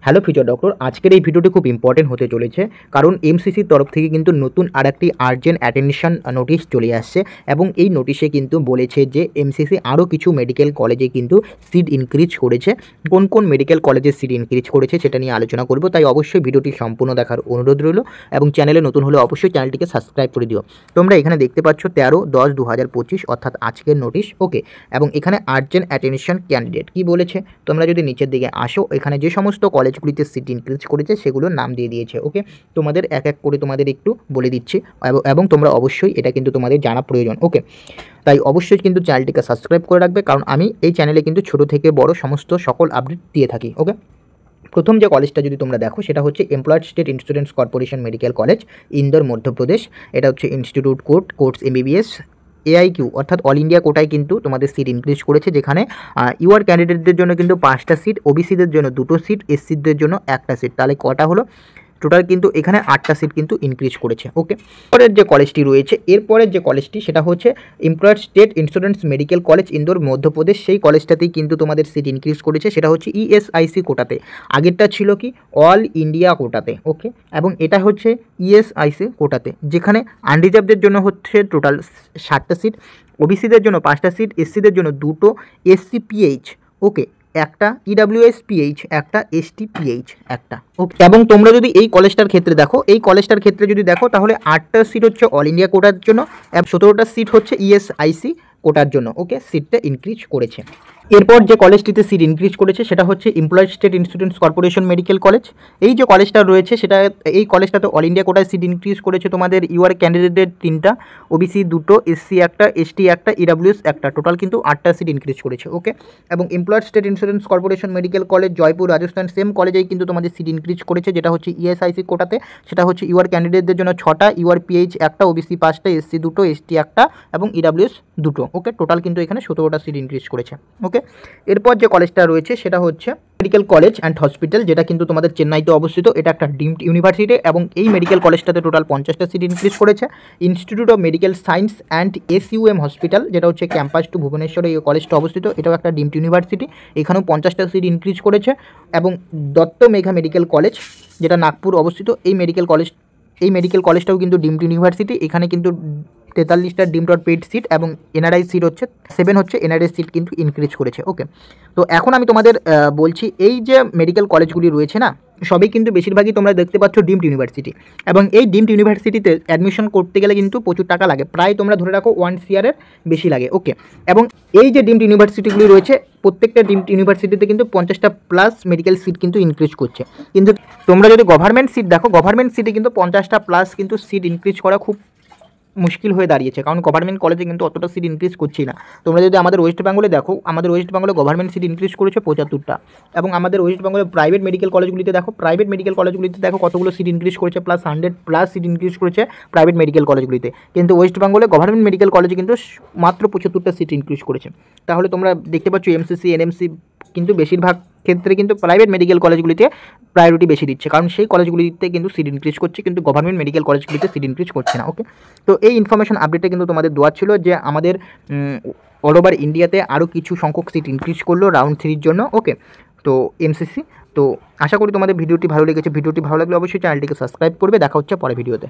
Hello future doctor, আজকের এই ভিডিওটি খুব ইম্পর্টেন্ট হতে চলেছে, কারণ এমসিসির তরফ থেকে কিন্তু নতুন আরেকটি আর্জেন্ট অ্যাটেনশন নোটিশ চলে আসছে এবং এই নোটিশে কিন্তু বলেছে যে এমসিসি আরও কিছু মেডিকেল কলেজে কিন্তু সিট ইনক্রিজ করেছে। কোন কোন মেডিকেল কলেজে সিট ইনক্রিজ করেছে সেটা নিয়ে আলোচনা করব, তাই অবশ্যই ভিডিওটি সম্পূর্ণ দেখার অনুরোধ রইল এবং চ্যানেলে নতুন হলে অবশ্যই চ্যানেলটিকে সাবস্ক্রাইব করে দিও। তোমরা এখানে দেখতে পাচ্ছ 13/10/2025 অর্থাৎ আজকের নোটিশ, ওকে। এবং এখানে আর্জেন্ট অ্যাটেনশন ক্যান্ডিডেট কি বলেছে, তোমরা যদি নিচের দিকে আসো, এখানে যে সমস্ত কলেজগুলিতে সিট ইনক্রিজ করেছে সেগুলোর নাম দিয়ে দিয়েছে, ওকে। তোমাদের এক এক করে তোমাদের একটু বলে দিচ্ছি এবং তোমরা অবশ্যই এটা কিন্তু তোমাদের জানা প্রয়োজন, ওকে। তাই অবশ্যই কিন্তু চ্যানেলটিকে সাবস্ক্রাইব করে রাখবে, কারণ আমি এই চ্যানেলে কিন্তু ছোটো থেকে বড় সমস্ত সকল আপডেট দিয়ে থাকি, ওকে। প্রথম যে কলেজটা যদি তোমরা দেখো সেটা হচ্ছে employed state insurance corporation medical college, Indore, Madhya Pradesh. এটা হচ্ছে ইনস্টিটিউট কোর্স এমবিবিএস এআইকিউ অর্থাৎ অল ইন্ডিয়া কোটায় কিন্তু তোমাদের সিট ইনক্রিজ করেছে, যেখানে ইউআর ক্যান্ডিডেটদের জন্য কিন্তু 5টা সিট, ওবিসিদের জন্য 2টো সিট, এসসিদের জন্য 1টা সিট, তাহলে কটা হলো টোটাল কিন্তু এখানে 8টা সিট কিন্তু ইনক্রিজ করেছে, ওকে। পরের যে কলেজটি রয়েছে, এরপরের যে কলেজটি সেটা হচ্ছে employed state insurance medical college, Indore, Madhya Pradesh. সেই কলেজটাতেই কিন্তু তোমাদের সিট ইনক্রিজ করেছে, সেটা হচ্ছে ইএসআইসি কোটাতে। আগেরটা ছিল কি অল ইন্ডিয়া কোটাতে, ওকে। এবং এটা হচ্ছে ইএসআইসি কোটাতে, যেখানে আনরিজার্ভদের জন্য হচ্ছে টোটাল 7টা সিট, ওবিসিদের জন্য 5টা সিট, এসসিদের জন্য 2টো, এসসিপিএইচ, ওকে, একটা, ইডাব্লিউএসপিএইচ একটা, এসটিপিএইচ একটা, ওকে। এবং তোমরা যদি এই কলেজটার ক্ষেত্রে দেখো, তাহলে 8টা সিট হচ্ছে অল ইন্ডিয়া কোটার জন্য, 17টা সিট হচ্ছে ইএসআইসি কোটার জন্য, ওকে। সিটটা ইনক্রিজ করেছে। এরপর যে কলেজটিতে সিট ইনক্রিজ করেছে সেটা হচ্ছে employed state insurance corporation medical college. এই যে কলেজটা রয়েছে এই কলেজটাতে অল ইন্ডিয়া কোটায় সিট ইনক্রিজ করেছে তোমাদের ইউআর ক্যান্ডিডেটের 3টা, ওবিসি 2টো, এসসি একটা, এসটি একটা, ইডাব্লিউএস একটা, টোটাল কিন্তু 8টা সিট ইনক্রিজ করেছে, ওকে। এবং employed state insurance corporation medical college, Jaipur, Rajasthan, same কলেজেই কিন্তু তোমাদের সিট ইনক্রিজ করেছে, যেটা হচ্ছে ইএসআইসি কোটাতে। সেটা হচ্ছে ইউআর ক্যান্ডিডেটদের জন্য 6টা, ইউআর পিএইচ একটা, ওবিসি 5টা, এসসি 2টো, এসটি একটা এবং ইডাব্লিউএস 2টো, ওকে। টোটাল কিন্তু এখানে 17টা সিট ইনক্রিজ করেছে, ওকে। এরপর যে কলেজটা রয়েছে সেটা হচ্ছে মেডিকেল কলেজ অ্যান্ড হসপিটাল, যেটা কিন্তু তোমাদের চেন্নাইতে অবস্থিত। এটা একটা ডিমড ইউনিভার্সিটি এবং এই মেডিকেল কলেজটাতে টোটাল 50টা সিট ইনক্রিজ করেছে। Institute of Medical Science and SUM Hospital, যেটা হচ্ছে ক্যাম্পাস টু ভুবনেশ্বরে এই কলেজটা অবস্থিত, এটাও একটা ডিমড ইউনিভার্সিটি, এখানেও 50টা সিট ইনক্রিজ করেছে। এবং দত্ত মেঘা মেডিকেল কলেজ, যেটা নাগপুর অবস্থিত, এই মেডিকেল কলেজটাও কিন্তু ডিমড ইউনিভার্সিটি, এখানে কিন্তু 43টা ডিমড পেইড সিট এবং এনআরআই সিট হচ্ছে 7 হচ্ছে এনআরআই সিট কিন্তু ইনক্রিজ করেছে, ওকে। তো এখন আমি তোমাদের বলছি, এই যে মেডিকেল কলেজগুলি রয়েছে না, সবই কিন্তু বেশিরভাগই তোমরা দেখতে পাচ্ছ ডিমড ইউনিভার্সিটি, এবং এই ডিমড ইউনিভার্সিটিতে অ্যাডমিশন করতে গেলে কিন্তু প্রচুর টাকা লাগে, প্রায় তোমরা ধরে রাখো 1 CR-এর বেশি লাগে, ওকে। এবং এই যে ডিমড ইউনিভার্সিটিগুলি রয়েছে, প্রত্যেকটা ডিমড ইউনিভার্সিটিতে কিন্তু 50টা প্লাস মেডিকেল সিট কিন্তু ইনক্রিজ করছে। কিন্তু তোমরা যদি গভর্নমেন্ট সিট দেখো, গভর্নমেন্ট সিটে কিন্তু 50টা প্লাস কিন্তু সিট ইনক্রিজ করা খুব মুশকিল হয়ে দাঁড়িয়েছে, কারণ গভর্নমেন্ট কলেজে কিন্তু অতটা সিট ইনক্রিজ করছি না। তোমরা যদি আমাদের ওয়েস্ট বেঙ্গলে দেখো, আমাদের ওয়েস্ট বেঙ্গলে গভর্নমেন্ট সিট ইনক্রিজ করেছে 75টা, এবং আমাদের ওয়েস্ট বেঙ্গলে প্রাইভেট মেডিকেল কলেজগুলিতে দেখো কতগুলো সিট ইনক্রিজ করেছে, প্লাস 100 প্লাস সিট ইনক্রিজ করেছে প্রাইভেট মেডিকেল কলেজগুলিতে। কিন্তু ওয়েস্ট বেঙ্গলে গভর্নমেন্ট মেডিকেল কলেজে কিন্তু মাত্র 75টা সিট ইনক্রিজ করেছে। তাহলে তোমরা দেখতে পাচ্ছ এমসিসি, এনএমসি কিন্তু বেশিরভাগ ক্ষেত্রে কিন্তু প্রাইভেট মেডিকেল কলেজগুলিতে প্রায়োরিটি বেশি দিচ্ছে, কারণ সেই কলেজগুলিতে কিন্তু সিট ইনক্রিজ করছে, কিন্তু গভর্নমেন্ট মেডিকেল কলেজগুলিতে সিট ইনক্রিজ করছে না, ওকে। তো এই ইনফরমেশন আপডেটটা কিন্তু তোমাদের দেওয়া ছিল যে আমাদের অল ওভার ইন্ডিয়াতে আরও কিছু সংখ্যক সিট ইনক্রিজ করলো রাউন্ড 3-র জন্য, ওকে। তো এমসিসি, তো আশা করি তোমাদের ভিডিওটি ভালো লেগেছে। ভিডিওটি ভালো লাগলে অবশ্যই চ্যানেলটিকে সাবস্ক্রাইব করবে। দেখা হচ্ছে পরে ভিডিওতে।